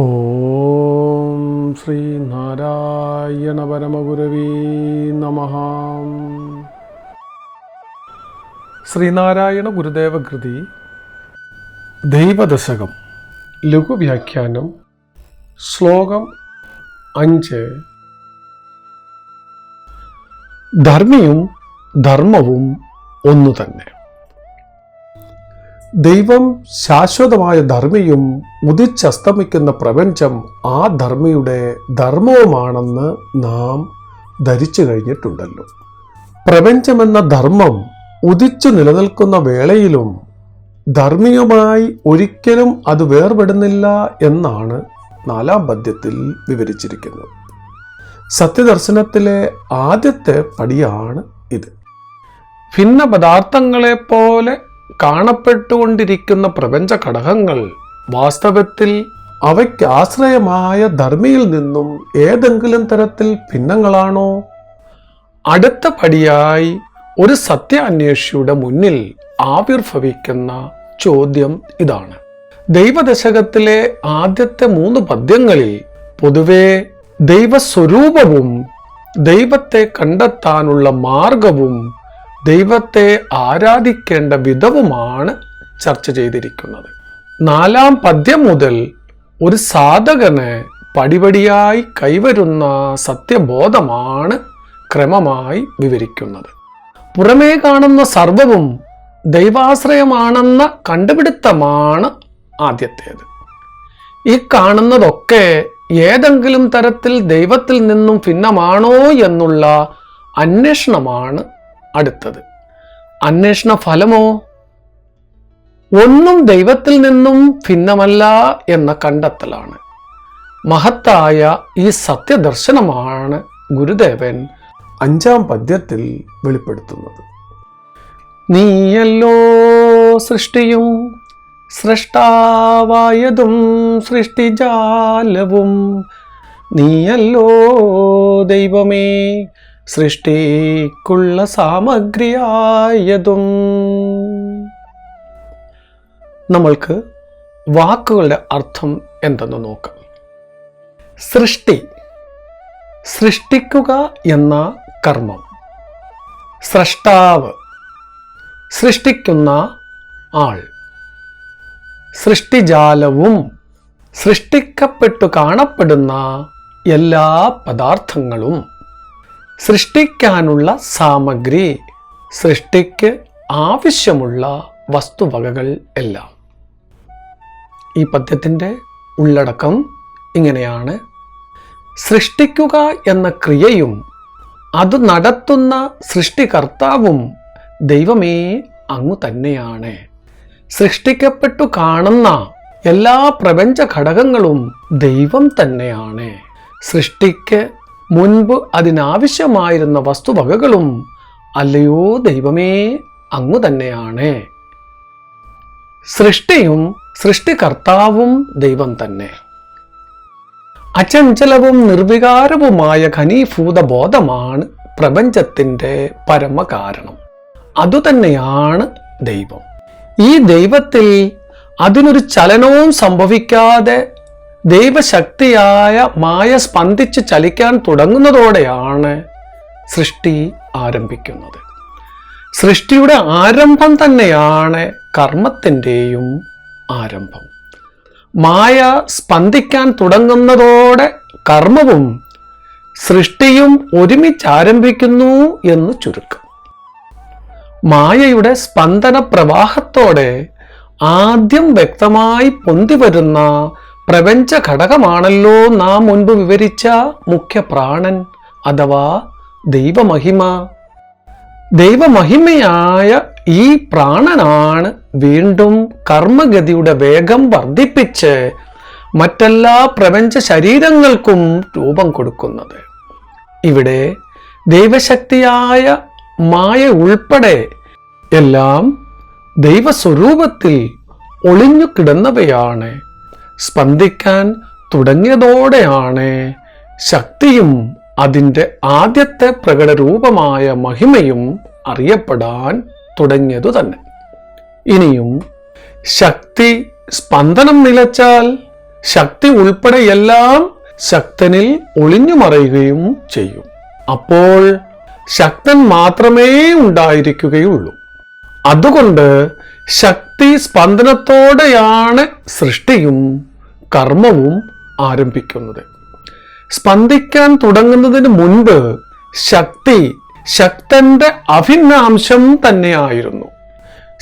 ഓം ശ്രീ നാരായണ പരമഗുരവേ നമഃ. ശ്രീനാരായണ ഗുരുദേവ കൃതി ദൈവദശകം ലഘുവ്യാഖ്യാനം ശ്ലോകം 5. ധർമ്മിയും ധർമ്മവും ഒന്നു തന്നെ. ദൈവം ശാശ്വതമായ ധർമ്മിയും ഉദിച്ചസ്തമിക്കുന്ന പ്രപഞ്ചം ആ ധർമ്മിയുടെ ധർമ്മവുമാണെന്ന് നാം ധരിച്ചു കഴിഞ്ഞിട്ടുണ്ടല്ലോ. പ്രപഞ്ചമെന്ന ധർമ്മം ഉദിച്ചു നിലനിൽക്കുന്ന വേളയിലും ധർമ്മിയുമായി ഒരിക്കലും അത് വേർപെടുന്നില്ല എന്നാണ് 4-ാം പദ്യത്തിൽ വിവരിച്ചിരിക്കുന്നത്. സത്യദർശനത്തിലെ ആദ്യത്തെ പടിയാണ് ഇത്. ഭിന്ന പദാർത്ഥങ്ങളെപ്പോലെ കാണപ്പെട്ടുകൊണ്ടിരിക്കുന്ന പ്രപഞ്ച ഘടകങ്ങൾ വാസ്തവത്തിൽ അവയ്ക്ക് ആശ്രയമായ ധർമ്മിയിൽ നിന്നും ഏതെങ്കിലും തരത്തിൽ ഭിന്നങ്ങളാണോ? അടുത്ത പടിയായി ഒരു സത്യാന്വേഷിയുടെ മുന്നിൽ ആവിർഭവിക്കുന്ന ചോദ്യം ഇതാണ്. ദൈവദശകത്തിലെ ആദ്യത്തെ 3 പദ്യങ്ങളിൽ പൊതുവെ ദൈവസ്വരൂപവും ദൈവത്തെ കണ്ടെത്താനുള്ള മാർഗവും ദൈവത്തെ ആരാധിക്കേണ്ട വിധവുമാണ് ചർച്ച ചെയ്തിരിക്കുന്നത്. 4-ാം പദ്യം മുതൽ ഒരു സാധകന് പടിപടിയായി കൈവരുന്ന സത്യബോധമാണ് ക്രമമായി വിവരിക്കുന്നത്. പുറമേ കാണുന്ന സർവവും ദൈവാശ്രയമാണെന്ന കണ്ടുപിടുത്തമാണ് ആദ്യത്തേത്. ഈ കാണുന്നതൊക്കെ ഏതെങ്കിലും തരത്തിൽ ദൈവത്തിൽ നിന്നും ഭിന്നമാണോ എന്നുള്ള അന്വേഷണമാണ് അടുത്തത്. അന്വേഷണ ഫലമോ ഒന്നും ദൈവത്തിൽ നിന്നും ഭിന്നമല്ല എന്ന കണ്ടെത്തലാണ്. മഹത്തായ ഈ സത്യദർശനമാണ് ഗുരുദേവൻ 5-ാം പദ്യത്തിൽ വെളിപ്പെടുത്തുന്നത്. നീയല്ലോ സൃഷ്ടിയും സൃഷ്ടാവായതും സൃഷ്ടിജാലവും, നീയല്ലോ ദൈവമേ സൃഷ്ടിക്കുള്ള സാമഗ്രിയായതും. നമ്മൾക്ക് വാക്കുകളുടെ അർത്ഥം എന്തെന്ന് നോക്കാം. സൃഷ്ടി, സൃഷ്ടിക്കുക എന്ന കർമ്മം. സ്രഷ്ടാവ്, സൃഷ്ടിക്കുന്ന ആൾ. സൃഷ്ടിജാലവും, സൃഷ്ടിക്കപ്പെട്ടു കാണപ്പെടുന്ന എല്ലാ പദാർത്ഥങ്ങളും. സൃഷ്ടിക്കാനുള്ള സാമഗ്രി, സൃഷ്ടിക്ക് ആവശ്യമുള്ള വസ്തുവകകൾ എല്ലാം. ഈ പദ്യത്തിൻ്റെ ഉള്ളടക്കം ഇങ്ങനെയാണ്. സൃഷ്ടിക്കുക എന്ന ക്രിയയും അത് നടത്തുന്ന സൃഷ്ടികർത്താവും ദൈവമേ അങ്ങു തന്നെയാണ്. സൃഷ്ടിക്കപ്പെട്ടു കാണുന്ന എല്ലാ പ്രപഞ്ച ഘടകങ്ങളും ദൈവം തന്നെയാണ്. സൃഷ്ടിക്ക് മുൻപ് അതിനാവശ്യമായിരുന്ന വസ്തുവകകളും അല്ലയോ ദൈവമേ അങ്ങു തന്നെയാണ്. സൃഷ്ടിയും സൃഷ്ടികർത്താവും ദൈവം തന്നെ. അചഞ്ചലവും നിർവികാരവുമായ ഘനീഭൂത ബോധമാണ് പ്രപഞ്ചത്തിൻ്റെ പരമകാരണം. അതുതന്നെയാണ് ദൈവം. ഈ ദൈവത്തിൽ അതിനൊരു ചലനവും സംഭവിക്കാതെ ദൈവശക്തിയായ മായ സ്പന്ദിച്ച് ചലിക്കാൻ തുടങ്ങുന്നതോടെയാണ് സൃഷ്ടി ആരംഭിക്കുന്നത്. സൃഷ്ടിയുടെ ആരംഭം തന്നെയാണ് കർമ്മത്തിൻ്റെയും ആരംഭം. മായ സ്പന്ദിക്കാൻ തുടങ്ങുന്നതോടെ കർമ്മവും സൃഷ്ടിയും ഒരുമിച്ച് ആരംഭിക്കുന്നു എന്ന് ചുരുക്കം. മായയുടെ സ്പന്ദന പ്രവാഹത്തോടെ ആദ്യം വ്യക്തമായി പൊന്തിവരുന്ന പ്രപഞ്ച ഘടകമാണല്ലോ നാം മുൻപ് വിവരിച്ച മുഖ്യ പ്രാണൻ അഥവാ ദൈവമഹിമ. ദൈവമഹിമയായ ഈ പ്രാണനാണ് വീണ്ടും കർമ്മഗതിയുടെ വേഗം വർദ്ധിപ്പിച്ച് മറ്റെല്ലാ പ്രപഞ്ച ശരീരങ്ങൾക്കും രൂപം കൊടുക്കുന്നത്. ഇവിടെ ദൈവശക്തിയായ മായ ഉൾപ്പെടെ എല്ലാം ദൈവസ്വരൂപത്തിൽ ഒളിഞ്ഞു കിടന്നവയാണ്. സ്പന്ദിക്കാൻ തുടങ്ങിയതോടെയാണ് ശക്തിയും അതിൻ്റെ ആദ്യത്തെ പ്രകടരൂപമായ മഹിമയും അറിയപ്പെടാൻ തുടങ്ങിയതു തന്നെ. ഇനിയും ശക്തി സ്പന്ദനം നിലച്ചാൽ ശക്തി ഉൾപ്പെടെ എല്ലാം ശക്തനിൽ ഒളിഞ്ഞു മറയുകയും ചെയ്യും. അപ്പോൾ ശക്തൻ മാത്രമേ ഉണ്ടായിരിക്കുകയുള്ളൂ. അതുകൊണ്ട് ശക്തി സ്പന്ദനത്തോടെയാണ് സൃഷ്ടിയും കർമ്മവും ആരംഭിക്കുന്നത്. സ്പന്ദിക്കാൻ തുടങ്ങുന്നതിന് മുൻപ് ശക്തി ശക്തന്റെ അഭിന്നാംശം തന്നെയായിരുന്നു.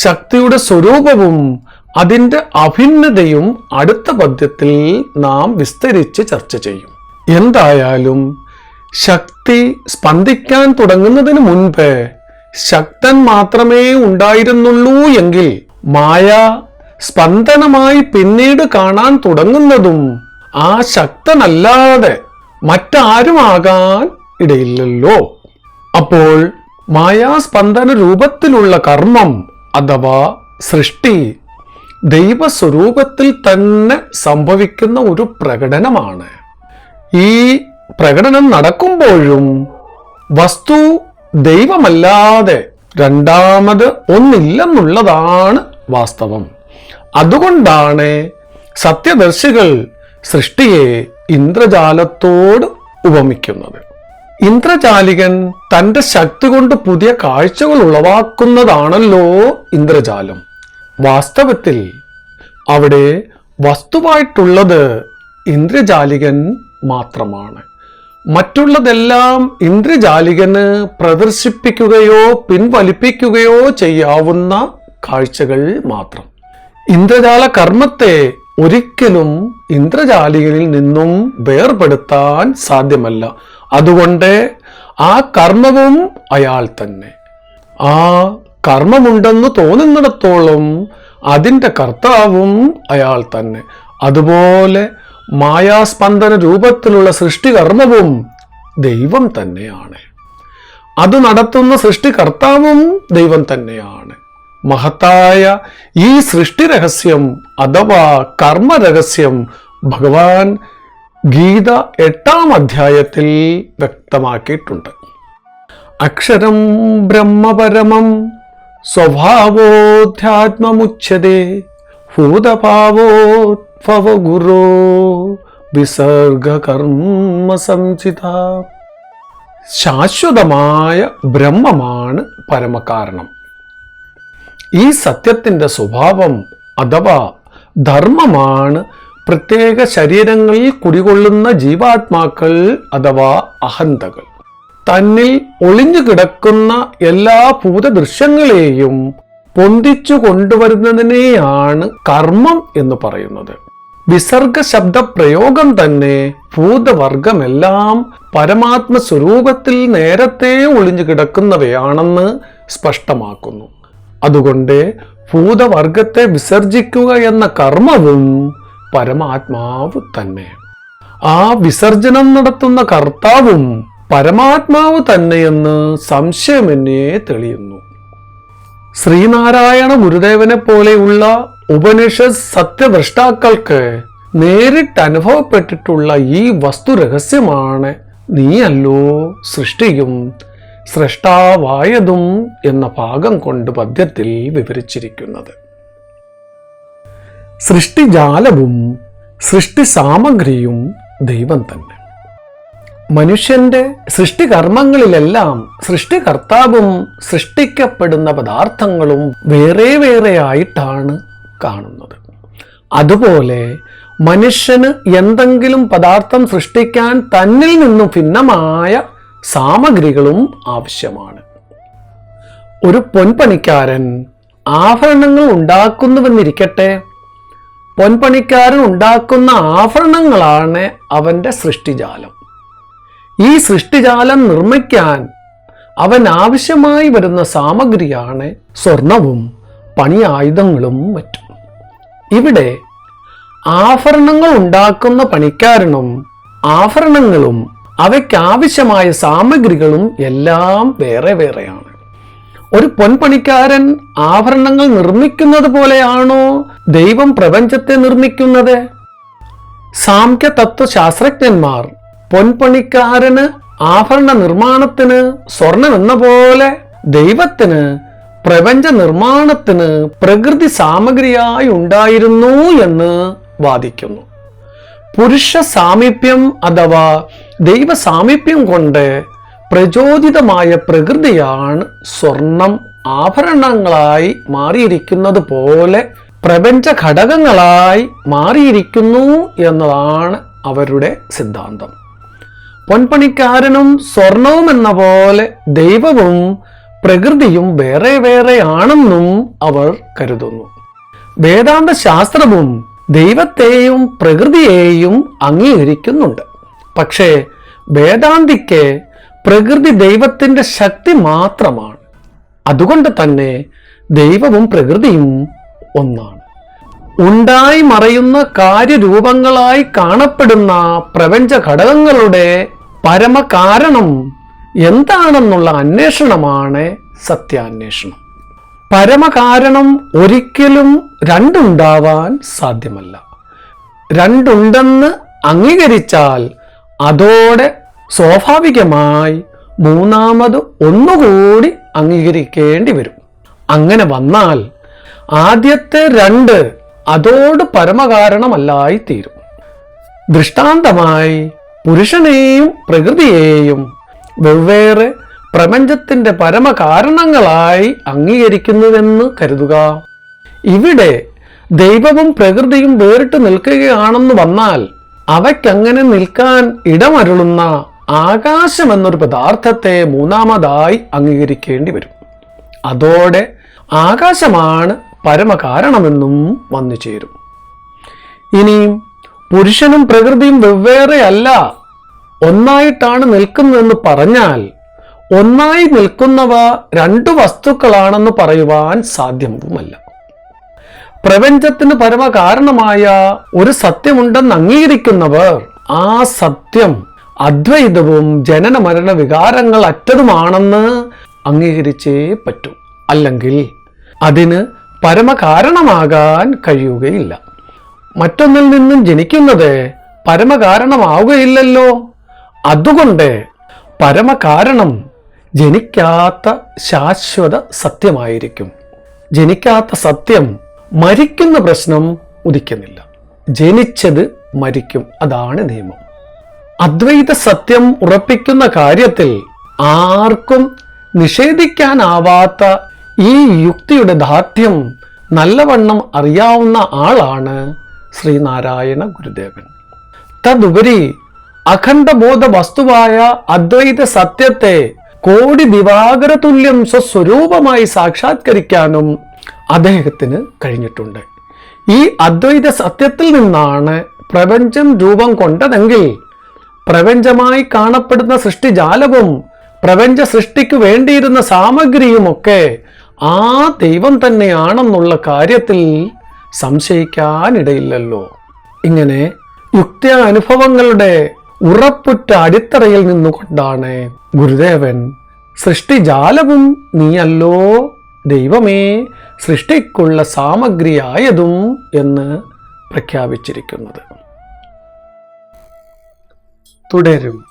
ശക്തിയുടെ സ്വരൂപവും അതിൻ്റെ അഭിന്നതയും അടുത്ത പദ്യത്തിൽ നാം വിസ്തരിച്ച് ചർച്ച ചെയ്യും. എന്തായാലും ശക്തി സ്പന്ദിക്കാൻ തുടങ്ങുന്നതിന് മുൻപ് ശക്തൻ മാത്രമേ ഉണ്ടായിരുന്നുള്ളൂ എങ്കിൽ മായ സ്പന്ദനമായി പിന്നീട് കാണാൻ തുടങ്ങുന്നതും ആ ശക്തനല്ലാതെ മറ്റാരുമാകാൻ ഇടയില്ലല്ലോ. അപ്പോൾ മായാസ്പന്ദന രൂപത്തിലുള്ള കർമ്മം അഥവാ സൃഷ്ടി ദൈവസ്വരൂപത്തിൽ തന്നെ സംഭവിക്കുന്ന ഒരു പ്രകടനമാണ്. ഈ പ്രകടനം നടക്കുമ്പോഴും വസ്തു ദൈവമല്ലാതെ രണ്ടാമത് ഒന്നില്ലെന്നുള്ളതാണ് വാസ്തവം. അതുകൊണ്ടാണ് സത്യദർശികൾ സൃഷ്ടിയെ ഇന്ദ്രജാലത്തോട് ഉപമിക്കുന്നത്. ഇന്ദ്രജാലികൻ തന്റെ ശക്തി കൊണ്ട് പുതിയ കാഴ്ചകൾ ഉളവാക്കുന്നതാണല്ലോ ഇന്ദ്രജാലം. വാസ്തവത്തിൽ അവിടെ വസ്തുവായിട്ടുള്ളത് ഇന്ദ്രജാലികൻ മാത്രമാണ്. മറ്റുള്ളതെല്ലാം ഇന്ദ്രജാലികന് പ്രദർശിപ്പിക്കുകയോ പിൻവലിപ്പിക്കുകയോ ചെയ്യാവുന്ന കാഴ്ചകൾ മാത്രം. ഇന്ദ്രജാല കർമ്മത്തെ ഒരിക്കലും ഇന്ദ്രജാലികളിൽ നിന്നും വേർപെടുത്താൻ സാധ്യമല്ല. അതുകൊണ്ട് ആ കർമ്മവും അയാൾ തന്നെ. ആ കർമ്മമുണ്ടെന്ന് തോന്നുന്നിടത്തോളം അതിൻ്റെ കർത്താവും അയാൾ തന്നെ. അതുപോലെ മായാസ്പന്ദന രൂപത്തിലുള്ള സൃഷ്ടികർമ്മവും ദൈവം തന്നെയാണ്. അത് നടത്തുന്ന സൃഷ്ടികർത്താവും ദൈവം തന്നെയാണ്. മഹത്തായ ഈ സൃഷ്ടി രഹസ്യം അഥവാ കർമ്മരഹസ്യം ഭഗവാൻ ഗീത 8-ാം അധ്യായത്തിൽ വ്യക്തമാക്കിയിട്ടുണ്ട്. അക്ഷരം ബ്രഹ്മപരമം സ്വഭാവോധ്യാത്മമുച്യതേ ഭൂതഭാവോദ്ഭവ ഗുരോ വിസർഗകർമ്മ സംചിത. ശാശ്വതമായ ബ്രഹ്മമാണ് പരമകാരണം. ഈ സത്യത്തിൻ്റെ സ്വഭാവം അഥവാ ധർമ്മമാണ് പ്രത്യേക ശരീരങ്ങളിൽ കുടികൊള്ളുന്ന ജീവാത്മാക്കൾ അഥവാ അഹന്തകൾ. തന്നിൽ ഒളിഞ്ഞു കിടക്കുന്ന എല്ലാ ഭൂതദൃശ്യങ്ങളെയും പൊന്തിച്ചു കൊണ്ടുവരുന്നതിനെയാണ് കർമ്മം എന്ന് പറയുന്നത്. വിസർഗ ശബ്ദ പ്രയോഗം തന്നെ ഭൂതവർഗമെല്ലാം പരമാത്മ സ്വരൂപത്തിൽ നേരത്തെ ഒളിഞ്ഞു കിടക്കുന്നവയാണെന്ന് സ്പഷ്ടമാക്കുന്നു. അതുകൊണ്ട് ഭൂതവർഗത്തെ വിസർജിക്കുക എന്ന കർമ്മവും പരമാത്മാവ് തന്നെ. ആ വിസർജനം നടത്തുന്ന കർത്താവും പരമാത്മാവ് തന്നെയെന്ന് സംശയമെന്നേ തെളിയുന്നു. ശ്രീനാരായണ ഗുരുദേവനെ പോലെയുള്ള ഉപനിഷത്ത് സത്യദ്രഷ്ടാക്കൾക്ക് നേരിട്ട് അനുഭവപ്പെട്ടിട്ടുള്ള ഈ വസ്തുരഹസ്യമാണ് നീയല്ലോ സൃഷ്ടിയും സൃഷ്ടാവായതും എന്ന ഭാഗം കൊണ്ട് പദ്യത്തിൽ വിവരിച്ചിരിക്കുന്നത്. സൃഷ്ടിജാലവും സൃഷ്ടി സാമഗ്രിയും ദൈവം തന്നെ. മനുഷ്യന്റെ സൃഷ്ടികർമ്മങ്ങളിലെല്ലാം സൃഷ്ടികർത്താവും സൃഷ്ടിക്കപ്പെടുന്ന പദാർത്ഥങ്ങളും വേറെ വേറെ ആയിട്ടാണ് കാണുന്നത്. അതുപോലെ മനുഷ്യന് എന്തെങ്കിലും പദാർത്ഥം സൃഷ്ടിക്കാൻ തന്നിൽ നിന്നും ഭിന്നമായ സാമഗ്രികളും ആവശ്യമാണ്. ഒരു പൊൻപണിക്കാരൻ ആഭരണങ്ങൾ ഉണ്ടാക്കുന്നുവെന്നിരിക്കട്ടെ. പൊൻപണിക്കാരൻ ഉണ്ടാക്കുന്ന ആഭരണങ്ങളാണ് അവൻ്റെ സൃഷ്ടിജാലം. ഈ സൃഷ്ടിജാലം നിർമ്മിക്കാൻ അവൻ ആവശ്യമായി വരുന്ന സാമഗ്രിയാണ് സ്വർണവും പണിയായുധങ്ങളും മറ്റും. ഇവിടെ ആഭരണങ്ങൾ ഉണ്ടാക്കുന്ന പണിക്കാരനും ആഭരണങ്ങളും അവയ്ക്കാവശ്യമായ സാമഗ്രികളും എല്ലാം വേറെ വേറെയാണ്. ഒരു പൊൻപണിക്കാരൻ ആഭരണങ്ങൾ നിർമ്മിക്കുന്നത് പോലെയാണോ ദൈവം പ്രപഞ്ചത്തെ നിർമ്മിക്കുന്നത്? സാംഖ്യ തത്വശാസ്ത്രജ്ഞന്മാർ പൊൻപണിക്കാരന് ആഭരണ നിർമ്മാണത്തിന് സ്വർണം എന്ന പോലെ ദൈവത്തിന് പ്രപഞ്ച നിർമ്മാണത്തിന് പ്രകൃതി സാമഗ്രിയായി ഉണ്ടായിരുന്നു എന്ന് വാദിക്കുന്നു. പുരുഷ സാമീപ്യം അഥവാ ദൈവ സാമീപ്യം കൊണ്ട് പ്രചോദിതമായ പ്രകൃതിയാണ് സ്വർണം ആഭരണങ്ങളായി മാറിയിരിക്കുന്നത് പോലെ പ്രപഞ്ച ഘടകങ്ങളായി മാറിയിരിക്കുന്നു എന്നതാണ് അവരുടെ സിദ്ധാന്തം. പൊൻപണിക്കാരനും സ്വർണവും എന്ന പോലെ ദൈവവും പ്രകൃതിയും വേറെ വേറെ ആണെന്നും അവർ കരുതുന്നു. വേദാന്ത ശാസ്ത്രവും ദൈവത്തെയും പ്രകൃതിയെയും അംഗീകരിക്കുന്നുണ്ട്. പക്ഷേ വേദാന്തിക്ക് പ്രകൃതി ദൈവത്തിന്റെ ശക്തി മാത്രമാണ്. അതുകൊണ്ട് തന്നെ ദൈവവും പ്രകൃതിയും ഒന്നാണ്. ഉണ്ടായി മറയുന്ന കാര്യരൂപങ്ങളായി കാണപ്പെടുന്ന പ്രപഞ്ച ഘടകങ്ങളുടെ പരമകാരണം എന്താണെന്നുള്ള അന്വേഷണമാണ് സത്യാന്വേഷണം. പരമകാരണം ഒരിക്കലും രണ്ടുണ്ടാവാൻ സാധ്യമല്ല. രണ്ടുണ്ടെന്ന് അംഗീകരിച്ചാൽ അതോടെ സ്വാഭാവികമായി മൂന്നാമത് ഒന്നുകൂടി അംഗീകരിക്കേണ്ടി വരും. അങ്ങനെ വന്നാൽ ആദ്യത്തെ രണ്ട് അതോട് പരമകാരണമല്ലായി തീരും. ദൃഷ്ടാന്തമായി പുരുഷനെയും പ്രകൃതിയെയും വെവ്വേറെ പ്രപഞ്ചത്തിന്റെ പരമകാരണങ്ങളായി അംഗീകരിക്കുന്നുവെന്ന് കരുതുക. ഇവിടെ ദൈവവും പ്രകൃതിയും വേറിട്ട് നിൽക്കുകയാണെന്ന് വന്നാൽ അവയ്ക്കങ്ങനെ നിൽക്കാൻ ഇടമരുളുന്ന ആകാശം എന്നൊരു പദാർത്ഥത്തെ മൂന്നാമതായി അംഗീകരിക്കേണ്ടി വരും. അതോടെ ആകാശമാണ് പരമകാരണമെന്നും വന്നു ചേരും. ഇനിയും പുരുഷനും പ്രകൃതിയും വെവ്വേറെ അല്ല, ഒന്നായിട്ടാണ് നിൽക്കുന്നതെന്ന് പറഞ്ഞാൽ ഒന്നായി നിൽക്കുന്നവ രണ്ടു വസ്തുക്കളാണെന്ന് പറയുവാൻ സാധ്യവുമല്ല. പ്രപഞ്ചത്തിന് പരമകാരണമായ ഒരു സത്യമുണ്ടെന്ന് അംഗീകരിക്കുന്നവർ ആ സത്യം അദ്വൈതവും ജനന മരണ വികാരങ്ങൾ അറ്റതുമാണെന്ന് അംഗീകരിച്ചേ പറ്റൂ. അല്ലെങ്കിൽ അതിന് പരമകാരണമാകാൻ കഴിയുകയില്ല. മറ്റൊന്നിൽ നിന്നും ജനിക്കുന്നത് പരമകാരണമാവുകയില്ലല്ലോ. അതുകൊണ്ട് പരമകാരണം ജനിക്കാത്ത ശാശ്വത സത്യമായിരിക്കും. ജനിക്കാത്ത സത്യം മരിക്കുന്ന പ്രശ്നം ഉദിക്കുന്നില്ല. ജനിച്ചത് മരിക്കും, അതാണ് നിയമം. അദ്വൈത സത്യം ഉറപ്പിക്കുന്ന കാര്യത്തിൽ ആർക്കും നിഷേധിക്കാനാവാത്ത ഈ യുക്തിയുടെ ദാർഢ്യം നല്ലവണ്ണം അറിയാവുന്ന ആളാണ് ശ്രീനാരായണ ഗുരുദേവൻ. തദുപരി അഖണ്ഡബോധ വസ്തുവായ അദ്വൈത സത്യത്തെ കോടി ദിവാകര തുല്യം സ്വസ്വരൂപമായി സാക്ഷാത്കരിക്കാനും അദ്ദേഹത്തിന് കഴിഞ്ഞിട്ടുണ്ട്. ഈ അദ്വൈത സത്യത്തിൽ നിന്നാണ് പ്രപഞ്ചം രൂപം കൊണ്ടതെങ്കിൽ പ്രപഞ്ചമായി കാണപ്പെടുന്ന സൃഷ്ടിജാലവും പ്രപഞ്ച സൃഷ്ടിക്ക് വേണ്ടിയിരുന്ന സാമഗ്രിയുമൊക്കെ ആ ദൈവം തന്നെയാണെന്നുള്ള കാര്യത്തിൽ സംശയിക്കാനിടയില്ലല്ലോ. ഇങ്ങനെ യുക്തി അനുഭവങ്ങളുടെ ഉറപ്പുറ്റ അടിത്തറയിൽ നിന്നുകൊണ്ടാണ് ഗുരുദേവൻ സൃഷ്ടിജാലവും നീയല്ലോ ദൈവമേ സൃഷ്ടിക്കുള്ള സാമഗ്രിയായതും എന്ന് പ്രഖ്യാപിച്ചിരിക്കുന്നത്. തുടരും.